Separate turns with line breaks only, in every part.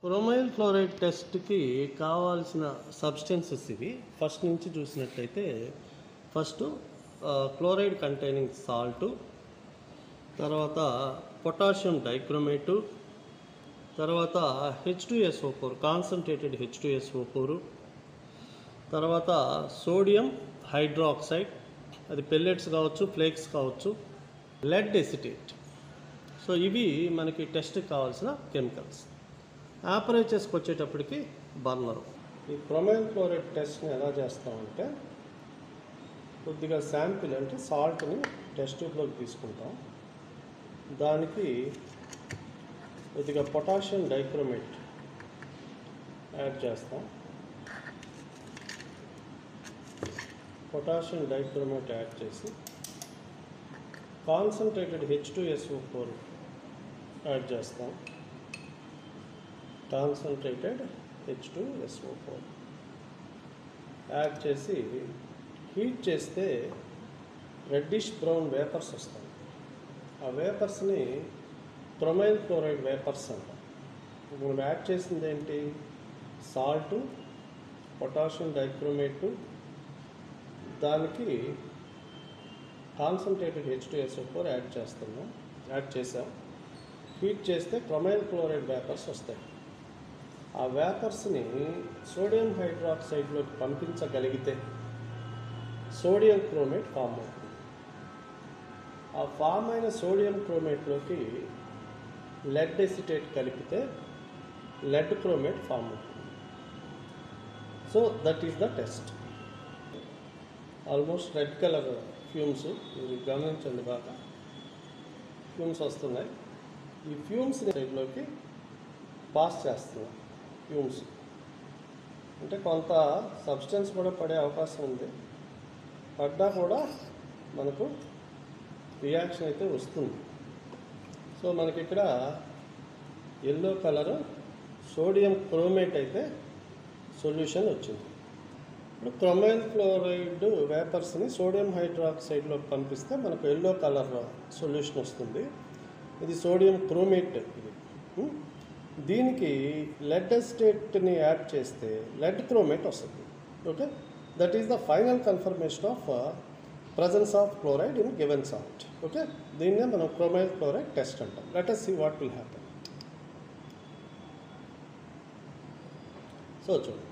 Chromyl fluoride టెస్ట్‌కి కావాల్సిన substances ఇవి. ఫస్ట్ నుంచి చూసినట్టయితే ఫస్టు క్లోరైడ్ కంటైనింగ్ సాల్టు, తర్వాత పొటాషియం డైక్రోమేటు, తర్వాత H2SO4 కాన్సంట్రేటెడ్ H2SO4, తర్వాత సోడియం హైడ్రాక్సైడ్, అది పెల్లెట్స్ కావచ్చు, ఫ్లేక్స్ కావచ్చు, లెడ్ ఎసిటేట్. సో ఇవి మనకి టెస్ట్కి కావాల్సిన కెమికల్స్. ఆపరేచర్స్కి వచ్చేటప్పటికి బర్నరు. ఈ క్రోమైల్ ఫ్లోరైడ్ టెస్ట్ని ఎలా చేస్తామంటే, కొద్దిగా శాంపిల్ అంటే సాల్ట్ని టెస్ట్ ట్యూబ్లోకి తీసుకుంటాం. దానికి కొద్దిగా పొటాషియం డైక్రోమేట్ యాడ్ చేస్తాం. పొటాషియం డైక్రోమేట్ యాడ్ చేసి కాన్సంట్రేటెడ్ H2SO4 యాడ్ చేస్తాం. కాన్సంట్రేటెడ్ H2SO4 యాడ్ చేసి హీట్ చేస్తే రెడ్డిష్ బ్రౌన్ వేపర్స్ వస్తాయి. ఆ వేపర్స్ని క్రోమైల్ ఫ్లోరైడ్ వేపర్స్ అంటాం. మనం యాడ్ చేసింది ఏంటి? సాల్టు, పొటాషియం డైక్రోమేటు, దానికి కాన్సంట్రేటెడ్ H2SO4 యాడ్ చేసాం. హీట్ చేస్తే క్రోమైల్ ఫ్లోరైడ్ వేపర్స్ వస్తాయి. ఆ వేపర్స్ని సోడియం హైడ్రాక్సైడ్లోకి పంపించగలిగితే సోడియం క్రోమేట్ ఫామ్ అవుతుంది. ఆ ఫామ్ అయిన సోడియం క్రోమేట్లోకి లెడ్ ఎసిటేట్ కలిపితే లెడ్ క్రోమేట్ ఫామ్ అవుతుంది. So that is the test. Almost red colour fumes, మీరు గమనించండి బాగా, ఫ్యూమ్స్ వస్తున్నాయి. ఈ ఫ్యూమ్స్ సైడ్లోకి పాస్ చేస్తున్నాం. ఫ్యూమ్స్ అంటే కొంత సబ్స్టెన్స్ కూడా పడే అవకాశం ఉంది. పడ్డా కూడా మనకు రియాక్షన్ అయితే వస్తుంది. సో మనకి ఇక్కడ ఎల్లో కలరు సోడియం క్రోమేట్ అయితే సొల్యూషన్ వచ్చింది. ఇప్పుడు క్రోమైల్ ఫ్లోరైడ్ వేపర్స్ని సోడియం హైడ్రాక్సైడ్లోకి పంపిస్తే మనకు ఎల్లో కలర్ సొల్యూషన్ వస్తుంది. ఇది సోడియం క్రోమేట్. ఇది దీనికి లెడ్ ఎసిటేట్ని యాడ్ చేస్తే లెడ్ క్రోమేట్ వస్తుంది. Okay, that is the final confirmation of presence of chloride in given salt. Okay, దీన్నే మనం క్రోమైల్ ఫ్లోరైడ్ టెస్ట్ అంటాం. Let us see what will happen. So చూడండి,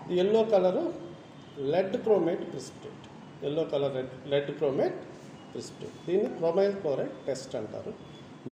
ఇది yellow colour lead chromate precipitate. Yellow colour lead chromate precipitate. దీన్ని chromyl fluoride test అంటారు.